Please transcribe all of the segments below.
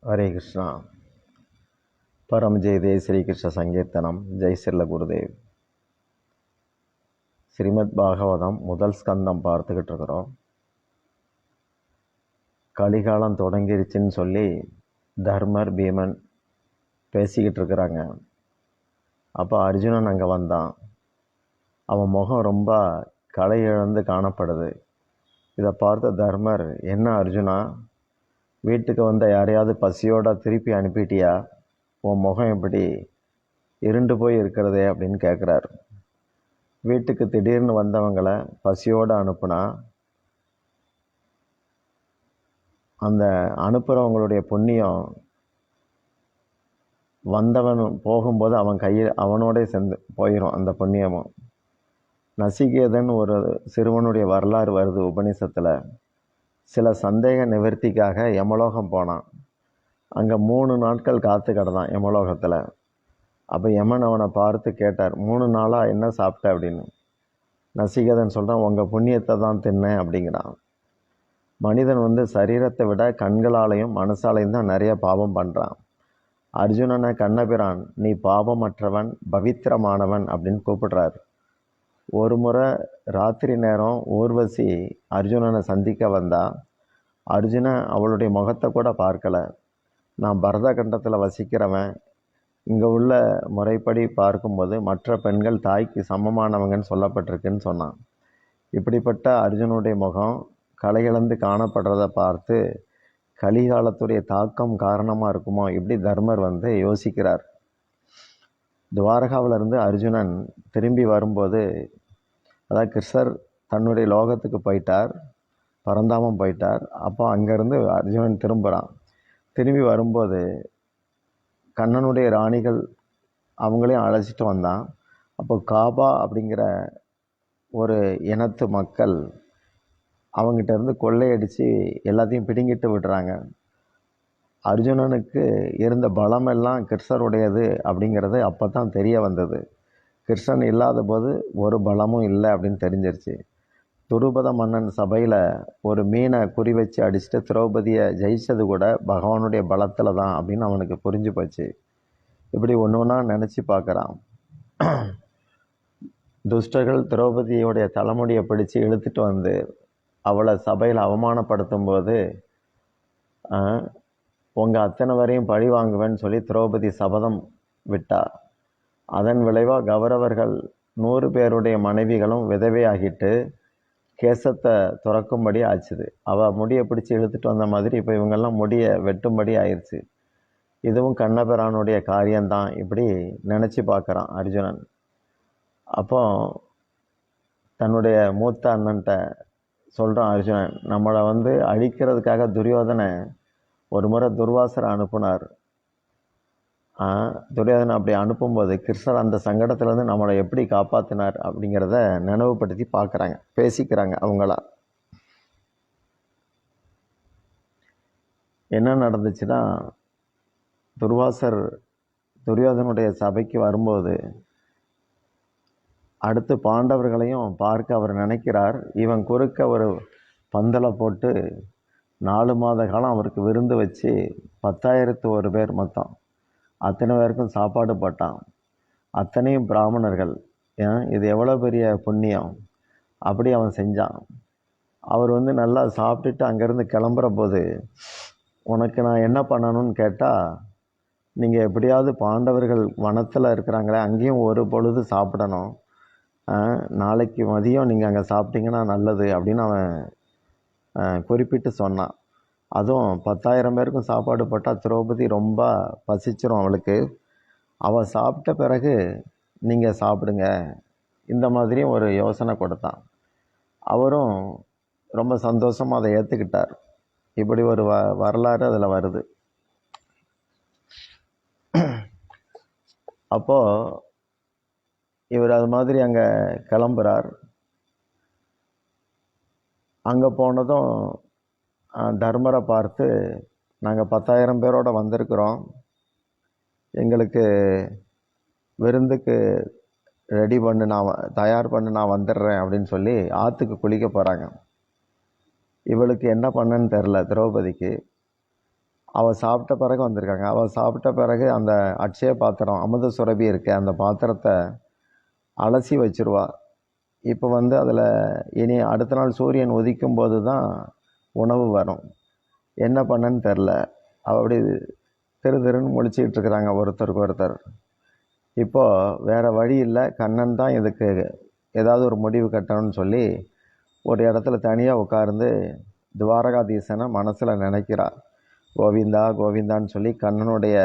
हरे कृष्णा। परम जय दे श्री कृष्ण संकीर्तनम जय श्रील गुरुदेव. ஸ்ரீமத் பாகவதம் முதல் ஸ்கந்தம் பார்த்துக்கிட்டு இருக்கிறோம். கலிகாலம் தொடங்கிருச்சுன்னு சொல்லி தர்மர் பீமன் பேசிக்கிட்டு இருக்கிறாங்க. அப்போ அர்ஜுனன் அங்கே வந்தான். அவன் முகம் ரொம்ப களை இழந்து காணப்படுது. இதை பார்த்த தர்மர், என்ன அர்ஜுனா, வீட்டுக்கு வந்த யாரையாவது பசியோட திருப்பி அனுப்பிட்டியா? உன் முகம் எப்படி இருண்டு போய் இருக்கிறதே அப்படின்னு கேட்குறாரு. வீட்டுக்கு திடீர்னு வந்தவங்களை பசியோடு அனுப்புனா அந்த அனுப்புகிறவங்களுடைய புண்ணியம் வந்தவன் போகும்போது அவனோட சேர்ந்து போயிடும். அந்த புண்ணியமும் நசிகேதன் ஒரு சிறுவனுடைய வரலாறு வருது உபநிஷத்தில். சில சந்தேக நிவர்த்திக்காக யமலோகம் போனான். அங்கே 3 நாட்கள் காத்து கிடந்தான் யமலோகத்தில். அப்போ யமன் அவனை பார்த்து கேட்டார், 3 நாளாக என்ன சாப்பிட்ட அப்படின்னு. நசிகேதன் சொல்கிறான், உங்கள் புண்ணியத்தை தான் தின்னேன் அப்படிங்கிறான். மனிதன் சரீரத்தை விட கண்களாலையும் மனசாலையும் தான் நிறைய பாவம் பண்ணுறான். அர்ஜுனனை கண்ணபிரான், நீ பாவமற்றவன், பவித்திரமானவன் அப்படின்னு கூப்பிடுறார். ஒரு முறை ராத்திரி நேரம் ஊர்வசி அர்ஜுனனை சந்திக்க வந்தா. அர்ஜுனன் அவளுடைய முகத்தை கூட பார்க்கல. நான் பரத கண்டத்தில் வசிக்கிறவன், இங்கே உள்ள முறைப்படி பார்க்கும்போது மற்ற பெண்கள் தாய்க்கு சமமானவங்கன்னு சொல்லப்பட்டிருக்குன்னு சொன்னான். இப்படிப்பட்ட அர்ஜுனுடைய முகம் கலையிழந்து காணப்படுறதை பார்த்து கலிகாலத்துடைய தாக்கம் காரணமாக இருக்குமோ இப்படி தர்மர் யோசிக்கிறார். துவாரகாவிலிருந்து அர்ஜுனன் திரும்பி வரும்போது, அதாவது கிருஷ்ணர் தன்னுடைய லோகத்துக்கு போயிட்டார், பரந்தாமம் போயிட்டார். அப்போ அங்கேருந்து அர்ஜுனன் திரும்புகிறான். திரும்பி வரும்போது கண்ணனுடைய ராணிகள் அவங்களையும் அழைச்சிட்டு வந்தான். அப்போ காபா அப்படிங்கிற ஒரு இனத்து மக்கள் அவங்ககிட்ட இருந்து கொள்ளையடித்து எல்லாத்தையும் பிடுங்கிட்டு விடுறாங்க. அர்ஜுனனுக்கு இருந்த பலமெல்லாம் கிருஷ்ணருடையது அப்படிங்கிறது அப்போ தான் தெரிய வந்தது. கிருஷ்ணன் இல்லாத போது ஒரு பலமும் இல்லை அப்படின்னு தெரிஞ்சிருச்சு. துருபத மன்னன் சபையில் ஒரு மீனை குறி வச்சு அடிச்சுட்டு திரௌபதியை ஜெயிச்சது கூட பகவானுடைய பலத்தில் தான் அப்படின்னு அவனுக்கு புரிஞ்சு போச்சு. இப்படி ஒன்று ஒன்றா நினச்சி பார்க்குறான். துஷ்டர்கள் திரௌபதியோடைய தலைமுடியை பிடிச்சு இழுத்துட்டு அவளை சபையில் அவமானப்படுத்தும் போது, உங்கள் அத்தனை வரையும் பழி வாங்குவேன்னு சொல்லி திரௌபதி சபதம் விட்டா. அதன் விளைவாக கௌரவர்கள் 100 பேருடைய மனைவிகளும் விதவையாகிட்டு கேசத்தை துறக்கும்படி ஆச்சுது. அவள் முடியை பிடிச்சி இழுத்துட்டு வந்த மாதிரி இப்போ இவங்கெல்லாம் முடியை வெட்டும்படி ஆயிடுச்சு. இதுவும் கண்ணபிரானுடைய காரியம்தான் இப்படி நினச்சி பார்க்குறான் அர்ஜுனன். அப்போ தன்னுடைய மூத்த அண்ணன்ட்ட சொல்கிறான் அர்ஜுனன், நம்மளை அழிக்கிறதுக்காக துரியோதனை ஒரு முறை துர்வாசரை அனுப்புனார். துரியோதனை அப்படி அனுப்பும்போது கிருஷ்ணர் அந்த சங்கடத்துலேருந்து நம்மளை எப்படி காப்பாற்றினார் அப்படிங்கிறத நினைவுபடுத்தி பார்க்குறாங்க, பேசிக்கிறாங்க அவங்களா. என்ன நடந்துச்சுன்னா, துர்வாசர் துரியோதனுடைய சபைக்கு வரும்போது அடுத்து பாண்டவர்களையும் பார்க்க அவர் நினைக்கிறார். இவன் குறுக்க ஒரு பந்தலை போட்டு 4 மாத காலம் அவருக்கு விருந்து வச்சு 10,001 பேர் மொத்தம் அத்தனை பேருக்கும் சாப்பாடு போட்டான். அத்தனையும் பிராமணர்கள். இது எவ்வளோ பெரிய புண்ணியம். அப்படி அவன் செஞ்சான். அவர் நல்லா சாப்பிட்டுட்டு அங்கேருந்து கிளம்புற போது, உனக்கு நான் என்ன பண்ணணும்னு கேட்டால், நீங்கள் எப்படியாவது பாண்டவர்கள் வனத்தில் இருக்கிறாங்களே அங்கேயும் ஒரு பொழுது சாப்பிடணும், நாளைக்கு மதியம் நீங்கள் அங்கே சாப்பிட்டீங்கன்னா நல்லது அப்படின்னு அவன் குறிப்பிட்டு சொன்னான். அதுவும் 10,000 பேருக்கும் சாப்பாடு போட்டால் திரௌபதி ரொம்ப பசிச்சிரும் அவளுக்கு. அவள் சாப்பிட்ட பிறகு நீங்கள் சாப்பிடுங்க, இந்த மாதிரியும் ஒரு யோசனை கொடுத்தான். அவரும் ரொம்ப சந்தோஷமாக அதை ஏற்றுக்கிட்டார். இப்படி ஒரு வரலாறு அதில் வருது. அப்போது இவர் அது மாதிரி அங்கே கிளம்புறார். அங்கே போனதும் தர்மரை பார்த்து, நாங்கள் 10,000 பேரோடு வந்திருக்கிறோம், எங்களுக்கு விருந்துக்கு ரெடி பண்ணு, நான் தயார் பண்ணு, நான் வந்துடுறேன் அப்படின்னு சொல்லி ஆற்றுக்கு குளிக்க போகிறாங்க. இவளுக்கு என்ன பண்ணன்னு தெரில திரௌபதிக்கு. அவள் சாப்பிட்ட பிறகு வந்திருக்காங்க. அவள் சாப்பிட்ட பிறகு அந்த அட்சய பாத்திரம் அமுத சுரபி இருக்கு, அந்த பாத்திரத்தை அலசி வச்சிருவா. இப்போ வந்து அதில் இனி அடுத்த நாள் சூரியன் உதிக்கும் போது தான் உணவு வரும். என்ன பண்ணன்னு தெரில. அவள் அப்படி திரு திருன்னு முழிச்சிக்கிட்டு இருக்கிறாங்க ஒருத்தருக்கு ஒருத்தர். இப்போது வேறு வழி இல்லை, கண்ணன் தான் இதுக்கு ஏதாவது ஒரு முடிவு கட்டணும்னு சொல்லி ஒரு இடத்துல தனியாக உட்கார்ந்து துவாரகாதீசனை மனசில் நினைக்கிறா. கோவிந்தா கோவிந்தான்னு சொல்லி கண்ணனுடைய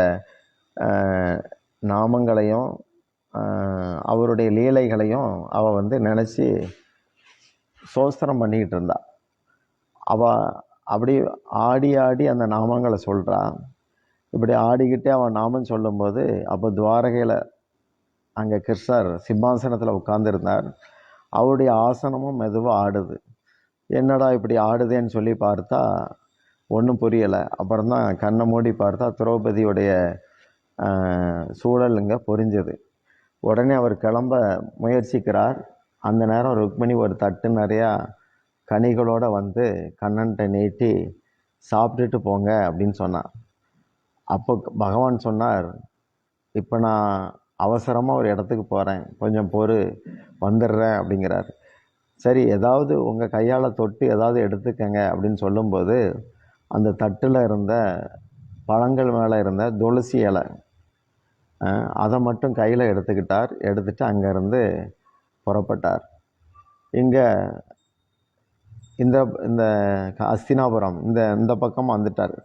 நாமங்களையும் அவருடைய லீலைகளையும் அவள் வந்து நினச்சி சோஸ்திரம் பண்ணிக்கிட்டு இருந்தா. அவள் அப்படி ஆடி ஆடி அந்த நாமங்களை சொல்கிறா. இப்படி ஆடிக்கிட்டே அவன் நாமம் சொல்லும்போது அப்போ துவாரகையில் அங்கே கிருஷ்ணர் சிம்மாசனத்தில் உட்கார்ந்துருந்தார். அவருடைய ஆசனமும் மெதுவாக ஆடுது. என்னடா இப்படி ஆடுதேன்னு சொல்லி பார்த்தா ஒன்றும் புரியலை. அப்புறம்தான் கண்ணை மூடி பார்த்தா திரௌபதியுடைய சூழலுங்க புரிஞ்சது. உடனே அவர் கிளம்ப முயற்சிக்கிறார். அந்த நேரம் ருக்மிணி ஒரு தட்டு நிறையா கனிகளோடு வந்து கண்ணன்ட்ட நீட்டி சாப்பிட்டுட்டு போங்க அப்படின்னு சொன்னார். அப்போ பகவான் சொன்னார், இப்போ நான் அவசரமாக ஒரு இடத்துக்கு போகிறேன், கொஞ்சம் பொறு, வந்துடுறேன் அப்படிங்கிறார். சரி, ஏதாவது உங்கள் கையால் தொட்டு ஏதாவது எடுத்துக்கங்க அப்படின்னு சொல்லும்போது அந்த தட்டில் இருந்த பழங்கள் மேலே இருந்த துளசி இலை அதை மட்டும் கையில் எடுத்துக்கிட்டார். எடுத்துகிட்டு அங்கேருந்து புறப்பட்டார். இங்கே இந்த இந்த அஸ்தினாபுரம் இந்த பக்கம் வந்துட்டார்.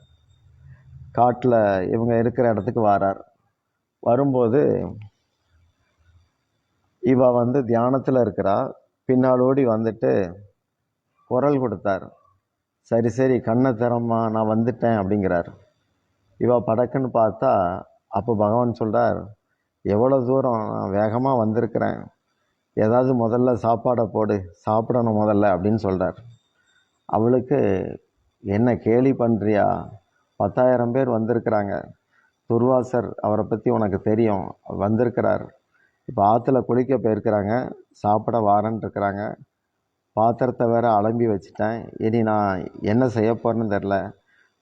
காட்டில் இவங்க இருக்கிற இடத்துக்கு வரார். வரும்போது இவ வந்து தியானத்தில் இருக்கிறா. பின்னாலோடி வந்துட்டு குரல் கொடுத்தார். சரி சரி, கண்ணை திறம்மா, நான் வந்துட்டேன் அப்படிங்கிறார். இவ படக்குன்னு பார்த்தா அப்போ பகவான் சொல்கிறார், எவ்வளோ தூரம், நான் வேகமாக வந்திருக்கிறேன், ஏதாவது முதல்ல சாப்பாடை போடு, சாப்பிடணும் முதல்ல அப்படின்னு சொல்கிறார். அவளுக்கு என்ன கேலி பண்ணுறியா, 10,000 பேர் வந்திருக்கிறாங்க, துர்வாசர் அவரை பற்றி உனக்கு தெரியும், வந்திருக்கிறார், இப்போ ஆற்றுல குளிக்க போயிருக்கிறாங்க, சாப்பிட வாரன்னு இருக்கிறாங்க, பாத்திரத்தை வேற அலம்பி வச்சுட்டேன், இனி நான் என்ன செய்ய போகிறேன்னு தெரில,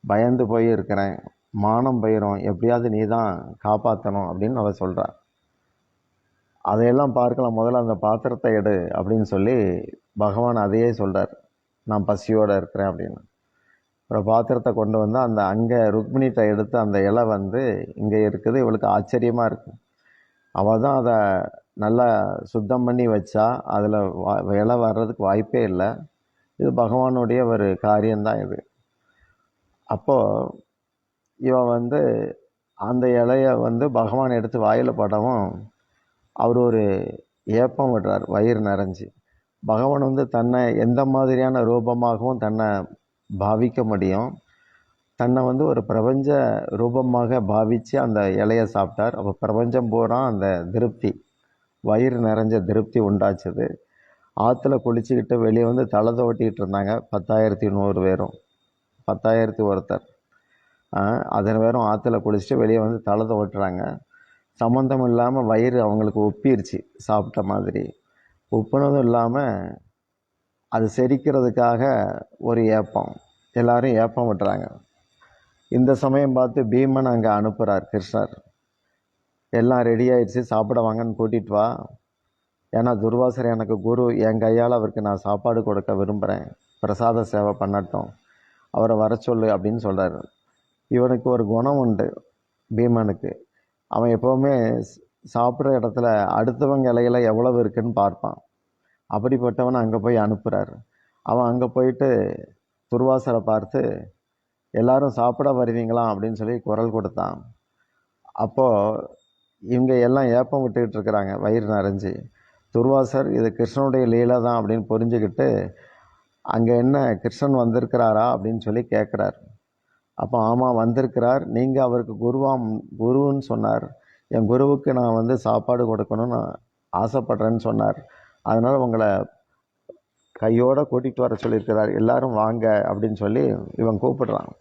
பயந்து போய் இருக்கிறேன், மானம் போயிடும், எப்படியாவது நீ தான் காப்பாற்றணும் அப்படின்னு அவள் சொல்கிறா. அதையெல்லாம் பார்க்கலாம், முதல்ல அந்த பாத்திரத்தை எடு அப்படின்னு சொல்லி பகவான் அதையே சொல்கிறார், நான் பசியோடு இருக்கிறேன் அப்படின்னு. அப்புறம் பாத்திரத்தை கொண்டு வந்து அந்த அங்கே ருக்மிணிகிட்ட எடுத்து அந்த இலை வந்து இங்கே இருக்குது. இவளுக்கு ஆச்சரியமாக இருக்குது. அவள் தான் அதை நல்லா சுத்தம் பண்ணி வச்சா, அதில் இலை வர்றதுக்கு வாய்ப்பே இல்லை. இது பகவானுடைய ஒரு காரியம்தான் இது. அப்போது இவன் வந்து அந்த இலைய வந்து பகவான் எடுத்து வாயில் படவும் அவர் ஒரு ஏப்பம் விடுறார், வயிறு நிறைஞ்சி. பகவான் வந்து தன்னை எந்த மாதிரியான ரூபமாகவும் தன்னை பாவிக்க முடியும், தன்னை வந்து ஒரு பிரபஞ்ச ரூபமாக பாவித்து அந்த இலையை சாப்பிட்டார். அப்போ பிரபஞ்சம் பூரா அந்த திருப்தி, வயிறு நிறைஞ்ச திருப்தி உண்டாச்சுது. ஆற்றுல குளிச்சுக்கிட்டு வெளியே வந்து தலை தோட்டிக்கிட்டு இருந்தாங்க 10,100 பேரும், 10,001 அதன் பேரும் ஆற்றுல குளிச்சுட்டு வெளியே வந்து தலை தோட்டுறாங்க. சம்மந்தம் இல்லாமல் வயிறு அவங்களுக்கு உப்பிருச்சு சாப்பிட்ட மாதிரி. உப்புனதும் இல்லாமல் அது செரிக்கிறதுக்காக ஒரு ஏப்பம், எல்லாரும் ஏப்பம் விட்டுறாங்க. இந்த சமயம் பார்த்து பீமன் அங்கே அனுப்புகிறார் கிருஷ்ணர். எல்லாம் ரெடி ஆயிடுச்சு, சாப்பிட வாங்கன்னு கூட்டிகிட்டு வா, ஏன்னா துர்வாசர் எனக்கு குரு, என் கையால் அவருக்கு நான் சாப்பாடு கொடுக்க விரும்புகிறேன், பிரசாத சேவை பண்ணட்டும், அவரை வர சொல்லு அப்படின்னு சொல்கிறார். இவனுக்கு ஒரு குணம் உண்டு பீமனுக்கு, அவன் எப்போவுமே சாப்பிட்ற இடத்துல அடுத்தவங்க இலையில எவ்வளவு இருக்குன்னு பார்ப்பான். அப்படிப்பட்டவனை அங்கே போய் அனுப்புகிறார். அவன் அங்கே போயிட்டு துர்வாசரை பார்த்து எல்லாரும் சாப்பிட வருவீங்களா அப்படின்னு சொல்லி குரல் கொடுத்தான். அப்போது இவங்க எல்லாம் ஏப்பம் விட்டுக்கிட்டு இருக்கிறாங்க வயிறு நிறைஞ்சி. துர்வாசர் இது கிருஷ்ணனுடைய லீலை தான் அப்படின்னு புரிஞ்சுக்கிட்டு அங்கே என்ன கிருஷ்ணன் வந்திருக்கிறாரா அப்படின்னு சொல்லி கேட்குறார். அப்போ ஆமாம் வந்திருக்கிறார், நீங்கள் அவருக்கு குருன்னு சொன்னார், என் குருவுக்கு நான் வந்து சாப்பாடு கொடுக்கணும்னு ஆசைப்படுறேன்னு சொன்னார், அதனால் உங்களை கையோடு கூட்டிகிட்டு வர சொல்லியிருக்கிறார், எல்லாரும் வாங்க அப்படின்னு சொல்லி இவன் கூப்பிடுறான்.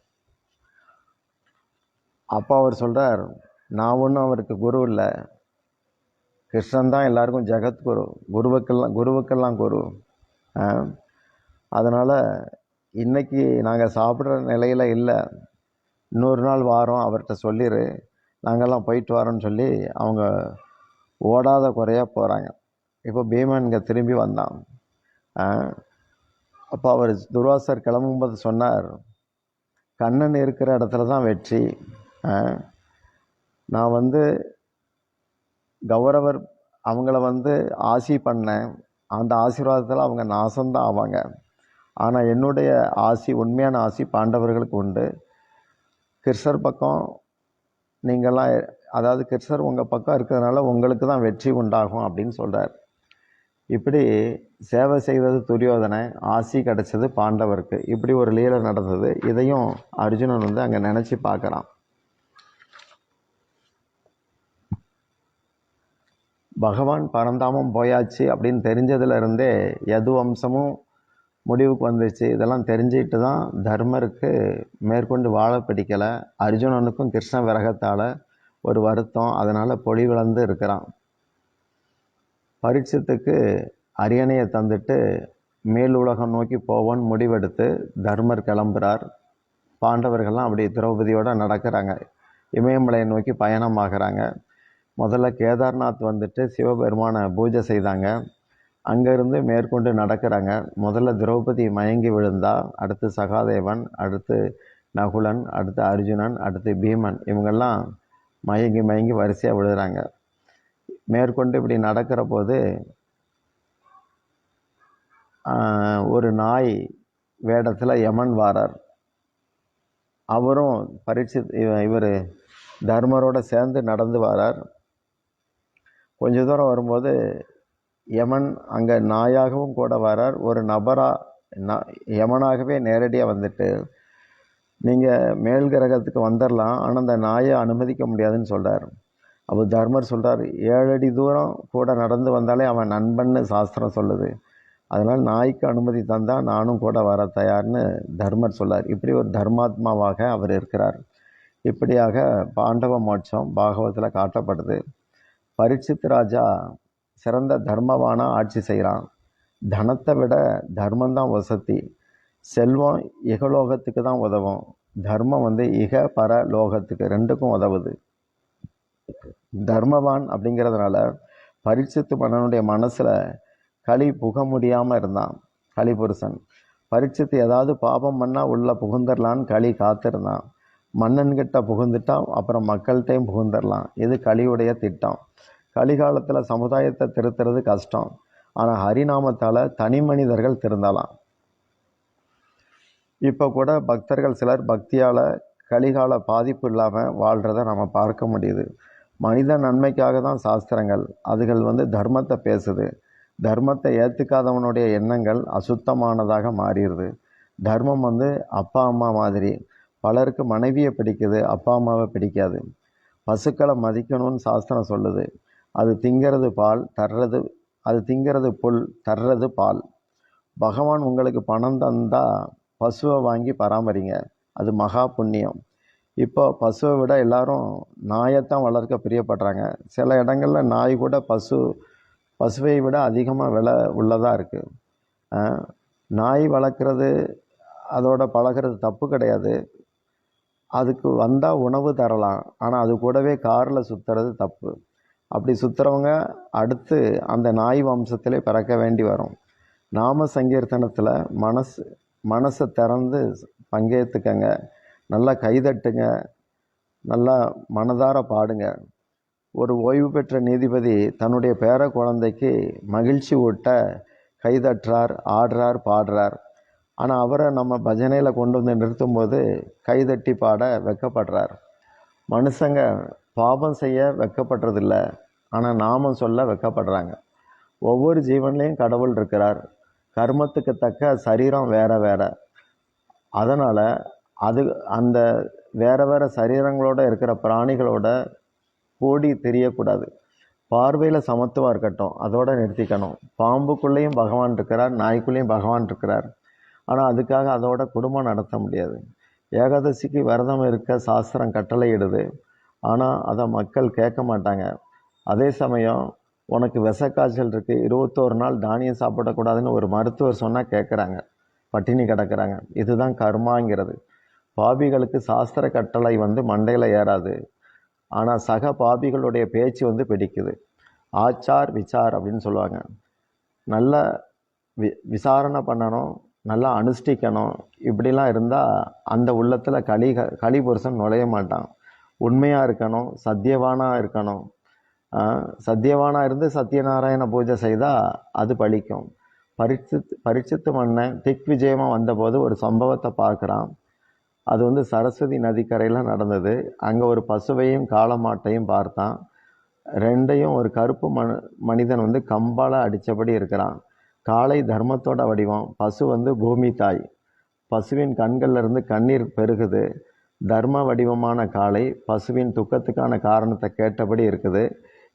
அப்போ அவர் சொல்கிறார், நான் ஒன்றும் அவருக்கு குரு இல்லை, கிருஷ்ணன் தான் எல்லாருக்கும் ஜெகத்குரு, குருவுக்கெல்லாம் குரு. அதனால் இன்னைக்கு நாங்கள் சாப்பிட்ற நிலையில் இல்லை, இன்னொரு நாள் வாரோம், அவர்கிட்ட சொல்லிடு, நாங்கள்லாம் போயிட்டு வரோன்னு சொல்லி அவங்க ஓடாத குறையாக போகிறாங்க. இப்போ பீமன் இங்கே திரும்பி வந்தான். அப்போ அவர் துர்வாசர் கிளம்பும்போது சொன்னார், கண்ணன் இருக்கிற இடத்துல தான் வெற்றி. நான் கௌரவர் அவங்கள ஆசி பண்ணேன், அந்த ஆசீர்வாதத்தில் அவங்க நாசம்தான் ஆவாங்க. ஆனால் என்னுடைய ஆசி, உண்மையான ஆசி பாண்டவர்களுக்கு உண்டு. கிருஷ்ணர் பக்கம் நீங்கள்லாம், அதாவது கிருஷ்ணர் உங்கள் பக்கம் இருக்கிறதுனால உங்களுக்கு தான் வெற்றி உண்டாகும் அப்படின்னு சொல்கிறார். இப்படி சேவை செய்வது துரியோதனை, ஆசி கிடச்சது பாண்டவருக்கு. இப்படி ஒரு லீலை நடந்தது. இதையும் அர்ஜுனன் அங்கே நினச்சி பார்க்குறான். பகவான் பரந்தாமம் போயாச்சு அப்படின்னு தெரிஞ்சதுலேருந்தே யது வம்சமும் முடிவுக்கு வந்துச்சு. இதெல்லாம் தெரிஞ்சுக்கிட்டு தான் தர்மருக்கு மேற்கொண்டு வாழ பிடிக்கலை. அர்ஜுனனுக்கும் கிருஷ்ண விரகத்தால் ஒரு வருத்தம், அதனால் பொலிவிழந்து இருக்கிறான். பரீட்சத்துக்கு அரியணையை தந்துட்டு மேல் உலகம் நோக்கி போவோன்னு முடிவெடுத்து தர்மர் கிளம்புறார். பாண்டவர்கள்லாம் அப்படி திரௌபதியோடு நடக்கிறாங்க. இமயமலையை நோக்கி பயணமாகறாங்க. முதல்ல கேதார்நாத் சிவபெருமானை பூஜை செய்தாங்க. அங்கேருந்து மேற்கொண்டு நடக்கிறாங்க. முதல்ல திரௌபதி மயங்கி விழுந்தா, அடுத்து சகாதேவன், அடுத்து நகுலன், அடுத்து அர்ஜுனன், அடுத்து பீமன், இவங்கெல்லாம் மயங்கி மயங்கி வரிசையாக விழுகிறாங்க. மேற்கொண்டு இப்படி நடக்கிற போது ஒரு நாய் வேடத்தில் யமன் வாரார். அவரும் இவர் தர்மரோட சேர்ந்து நடந்து வரார். கொஞ்ச தூரம் வரும்போது யமன் அங்கே நாயாகவும் கூட வரார். ஒரு யமனாகவே நேரடியாக வந்துட்டு, நீங்கள் மேல் கிரகத்துக்கு வந்துடலாம், ஆனால் அந்த நாயை அனுமதிக்க முடியாதுன்னு சொல்கிறார். அப்போ தர்மர் சொல்கிறார், 7 அடி தூரம் கூட நடந்து வந்தாலே அவன் நண்பன்னு சாஸ்திரம் சொல்லுது, அதனால் நாய்க்கு அனுமதி தந்தால் நானும் கூட வர தயார்னு தர்மர் சொல்லார். இப்படி ஒரு தர்மாத்மாவாக அவர் இருக்கிறார். இப்படியாக பாண்டவ மோட்சம் பாகவத்தில் காட்டப்படுது. பரீட்சித் ராஜா சிறந்த தர்மவானாக ஆட்சி செய்கிறான். தனத்தை விட தர்மந்தான் வசதி. செல்வம் இகலோகத்துக்கு தான் உதவும், தர்மம் இக பர லோகத்துக்கு ரெண்டுக்கும் உதவுது. தர்மவான் அப்படிங்கிறதுனால பரீட்சித்து மன்னனுடைய மனசில் களி புக முடியாமல் இருந்தான். களி புருஷன் பரீட்சித்து ஏதாவது பாபம் பண்ணால் உள்ள புகுந்துடலான்னு களி காத்திருந்தான். மன்னன்கிட்ட புகுந்துட்டான், அப்புறம் மக்கள்கிட்டையும் புகுந்துடலாம். இது களியுடைய திட்டம். கலிகாலத்தில் சமுதாயத்தை திருத்துறது கஷ்டம், ஆனால் ஹரிநாமத்தால் தனி மனிதர்கள் திருந்தலாம். இப்போ கூட பக்தர்கள் சிலர் பக்தியால் கலிகால பாதிப்பு இல்லாமல் வாழ்கிறத நம்ம பார்க்க முடியுது. மனித நன்மைக்காக தான் சாஸ்திரங்கள். அதுகள் தர்மத்தை பேசுது. தர்மத்தை ஏற்றுக்காதவனுடைய எண்ணங்கள் அசுத்தமானதாக மாறிடுது. தர்மம் அப்பா அம்மா மாதிரி. பலருக்கு மனைவியை பிடிக்குது, அப்பா அம்மாவை பிடிக்காது. பசுக்களை மதிக்கணும்னு சாஸ்திரம் சொல்லுது. அது திங்கிறது புல், தர்றது பால். பகவான் உங்களுக்கு பணம் தந்தால் பசுவை வாங்கி பராமரிங்க, அது மகா புண்ணியம். இப்போ பசுவை விட எல்லாரும் நாயைத்தான் வளர்க்க பிரியப்படுறாங்க. சில இடங்களில் நாய் கூட பசுவை விட அதிகமாக விலை உள்ளதாக இருக்குது. நாய் வளர்க்குறது, அதோட பழகிறது தப்பு கிடையாது. அதுக்கு வந்தால் உணவு தரலாம், ஆனால் அது கூடவே காரில் சுற்றுறது தப்பு. அப்படி சுற்றுறவங்க அடுத்து அந்த நாய் வம்சத்திலே பிறக்க வேண்டி வரும். நாம சங்கீர்த்தனத்தில் மனசை திறந்து பங்கேற்றுக்கங்க, நல்லா கைதட்டுங்க, நல்லா மனதார பாடுங்க. ஒரு ஓய்வு பெற்ற நீதிபதி தன்னுடைய பேர குழந்தைக்கு மகிழ்ச்சி ஊட்ட கைதட்டுறார், ஆடுறார், பாடுறார். ஆனால் அவரை நம்ம பஜனையில் கொண்டு நிறுத்தும்போது கைதட்டி பாட வெக்கப்படுறார். மனுஷங்க பாவம் செய்ய வெக்கப்படுறதில்ல, ஆனால் நாமம் சொல்ல வெக்கப்படுறாங்க. ஒவ்வொரு ஜீவன்லேயும் கடவுள் இருக்கிறார். கர்மத்துக்கு தக்க சரீரம் வேற வேற. அதனால் அந்த வேற வேற சரீரங்களோடு இருக்கிற பிராணிகளோட கூடி தெரியக்கூடாது. பார்வையில் சமத்துவம் இருக்கட்டும், அதோடு நிறுத்திக்கணும். பாம்புக்குள்ளேயும் பகவான் இருக்கிறார், நாய்க்குள்ளேயும் பகவான் இருக்கிறார். ஆனால் அதுக்காக அதோட குடும்பம் நடத்த முடியாது. ஏகாதசிக்கு விரதம் இருக்க சாஸ்திரம் கட்டளையிடுது, ஆனால் அதை மக்கள் கேட்க மாட்டாங்க. அதே சமயம் உனக்கு விஷக்காய்ச்சல் இருக்குது, 21 நாள் தானியம் சாப்பிடக்கூடாதுன்னு ஒரு மருத்துவர் சொன்னால் கேட்குறாங்க, பட்டினி கிடக்கிறாங்க. இதுதான் கர்மாங்கிறது. பாபிகளுக்கு சாஸ்திர கட்டளை வந்து மண்டையில் ஏறாது. ஆனால் சக பாபிகளுடைய பேச்சு வந்து பிடிக்குது. ஆச்சார் விசார் அப்படின்னு சொல்லுவாங்க. நல்ல விசாரணை பண்ணணும், நல்லா அனுஷ்டிக்கணும். இப்படிலாம் இருந்தால் அந்த உள்ளத்தில் கலிபுருஷன் நுழைய மாட்டான். உண்மையாக இருக்கணும், சத்தியவானாக இருக்கணும். சத்தியவானாக இருந்து சத்யநாராயண பூஜை செய்தால் அது பலிக்கும். பரீட்சித்து மன்னன் திக் விஜயமாக வந்தபோது ஒரு சம்பவத்தை பார்க்குறான். அது வந்து சரஸ்வதி நதிக்கரையில் நடந்தது. அங்கே ஒரு பசுவையும் காளமாட்டையும் பார்த்தான். ரெண்டையும் ஒரு கருப்பு மனிதன் வந்து கம்பால் அடித்தபடி இருக்கிறான். காளை தர்மத்தோட வடிவம், பசு வந்து பூமி தாய். பசுவின் கண்கள்ல இருந்து கண்ணீர் பெருகுது. தர்ம வடிவமான காளை பசுவின் துக்கத்துக்கான காரணத்தை கேட்டபடி இருக்குது.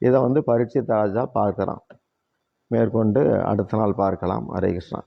இதை வந்து பரீட்சித் ராஜா பார்க்குறான். மேற்கொண்டு அடுத்த நாள் பார்க்கலாம். ஹரே கிருஷ்ணா.